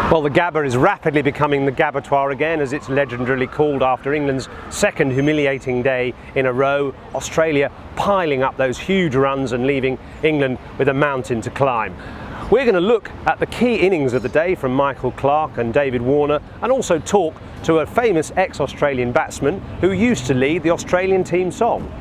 Well, the Gabba is rapidly becoming the Gabbatoir again, as it's legendarily called after England's second humiliating day in a row. Australia piling up those huge runs and leaving England with a mountain to climb. We're going to look at the key innings of the day from Michael Clarke and David Warner, and also talk to a famous ex-Australian batsman who used to lead the Australian team song.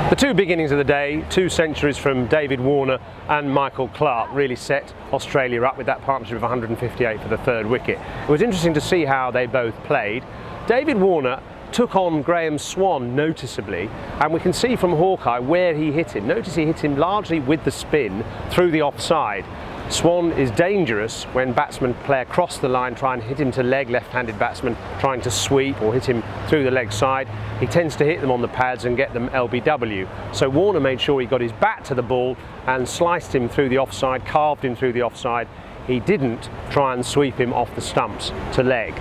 The two big innings of the day, 2 centuries from David Warner and Michael Clarke, really set Australia up with that partnership of 158 for the 3rd wicket. It was interesting to see how they both played. David Warner took on Graham Swann noticeably, and we can see from Hawkeye where he hit him. Notice he hit him largely with the spin through the offside. Swann is dangerous when batsmen play across the line, try and hit him to leg, left-handed batsman trying to sweep or hit him through the leg side. He tends to hit them on the pads and get them LBW. So Warner made sure he got his bat to the ball and sliced him through the offside, carved him through the offside. He didn't try and sweep him off the stumps to leg.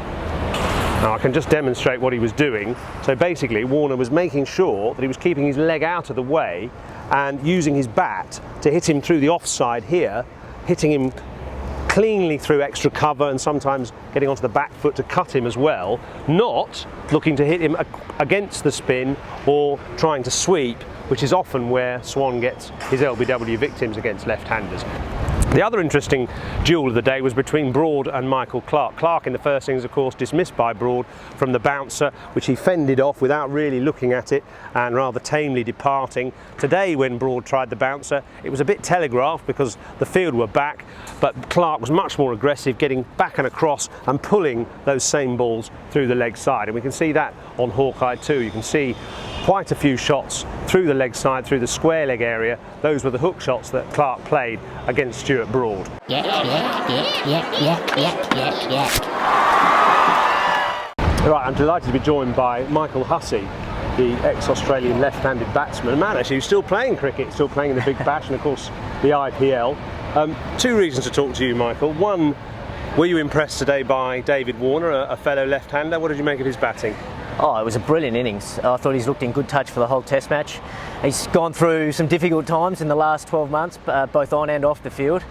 Now I can just demonstrate what he was doing. So basically Warner was making sure that he was keeping his leg out of the way and using his bat to hit him through the offside here, hitting him cleanly through extra cover and sometimes getting onto the back foot to cut him as well, not looking to hit him against the spin or trying to sweep, which is often where Swann gets his LBW victims against left-handers. The other interesting duel of the day was between Broad and Michael Clarke. Clarke in the first innings, of course, dismissed by Broad from the bouncer, which he fended off without really looking at it and rather tamely departing. Today, when Broad tried the bouncer, it was a bit telegraphed because the field were back, but Clarke was much more aggressive, getting back and across and pulling those same balls through the leg side. And we can see that on Hawkeye too. You can see quite a few shots through the leg side, through the square leg area. Those were the hook shots that Clarke played against Stuart Broad. Right, I'm delighted to be joined by Michael Hussey, the ex-Australian left-handed batsman, a man actually who's still playing cricket, still playing in the Big Bash and of course the IPL. 2 reasons to talk to you, Michael. One, were you impressed today by David Warner, a fellow left-hander? What did you make of his batting? Oh, it was a brilliant innings. I thought he's looked in good touch for the whole Test match. He's gone through some difficult times in the last 12 months, both on and off the field.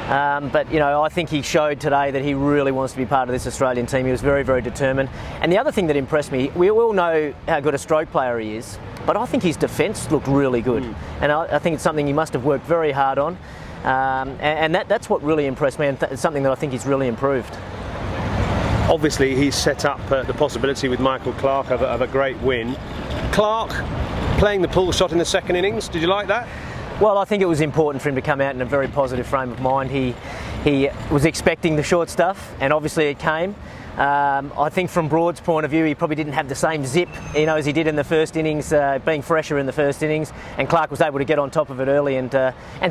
But, you know, I think he showed today that he really wants to be part of this Australian team. He was very, very determined. And the other thing that impressed me, we all know how good a stroke player he is, but I think his defence looked really good. And I think it's something he must have worked very hard on. And that's what really impressed me, and it's something that I think he's really improved. Obviously he's set up the possibility with Michael Clarke of a great win. Clarke playing the pull shot in the second innings, did you like that? Well, I think it was important for him to come out in a very positive frame of mind. He was expecting the short stuff, and obviously it came. I think from Broad's point of view, he probably didn't have the same zip, you know, as he did in the first innings, being fresher in the first innings, and Clarke was able to get on top of it early and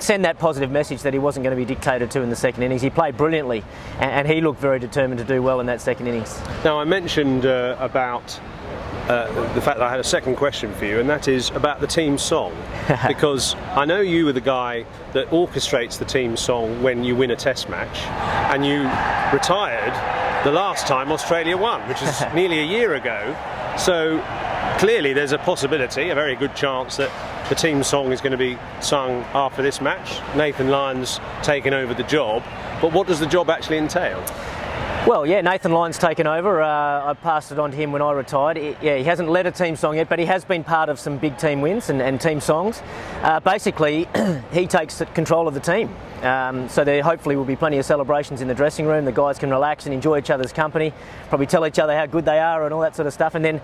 send that positive message that he wasn't going to be dictated to in the second innings. He played brilliantly, and he looked very determined to do well in that second innings. Now, I mentioned about the fact that I had a second question for you, and that is about the team song, because I know you were the guy that orchestrates the team song when you win a Test match, and you retired the last time Australia won, which is nearly a year ago. So clearly there's a possibility, a very good chance, that the team song is going to be sung after this match. Nathan Lyon's taken over the job, but what does the job actually entail? Well, yeah, Nathan Lyon's taken over. I passed it on to him when I retired. He hasn't led a team song yet, but he has been part of some big team wins and team songs. Basically, he takes control of the team. So there hopefully will be plenty of celebrations in the dressing room. The guys can relax and enjoy each other's company, probably tell each other how good they are and all that sort of stuff. And then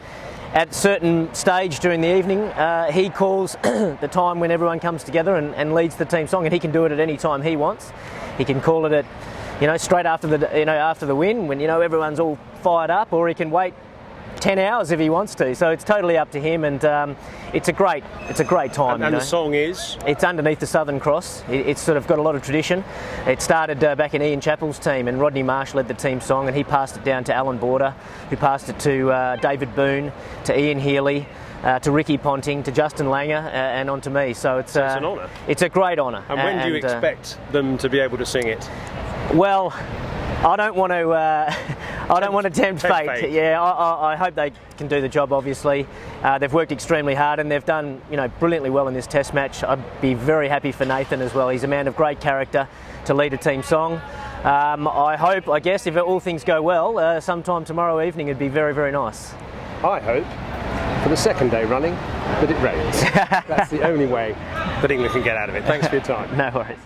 at a certain stage during the evening, he calls the time when everyone comes together and leads the team song, and he can do it at any time he wants. He can call it at, you know, straight after the win, when, you know, everyone's all fired up, or he can wait 10 hours if he wants to. So it's totally up to him, and it's a great time. And the song is? It's Underneath the Southern Cross. It's sort of got a lot of tradition. It started back in Ian Chappell's team, and Rodney Marsh led the team song, and he passed it down to Alan Border, who passed it to David Boone, to Ian Healy, to Ricky Ponting, to Justin Langer, and on to me. So it's an honour. It's a great honour. And when do you expect them to be able to sing it? Well, I don't want to. I don't want to tempt fate. Yeah, I hope they can do the job. Obviously, they've worked extremely hard and they've done brilliantly well in this Test match. I'd be very happy for Nathan as well. He's a man of great character to lead a team song. I guess, if all things go well, sometime tomorrow evening it'd be very, very nice. I hope for the second day running that it rains. That's the only way that England can get out of it. Thanks for your time. No worries.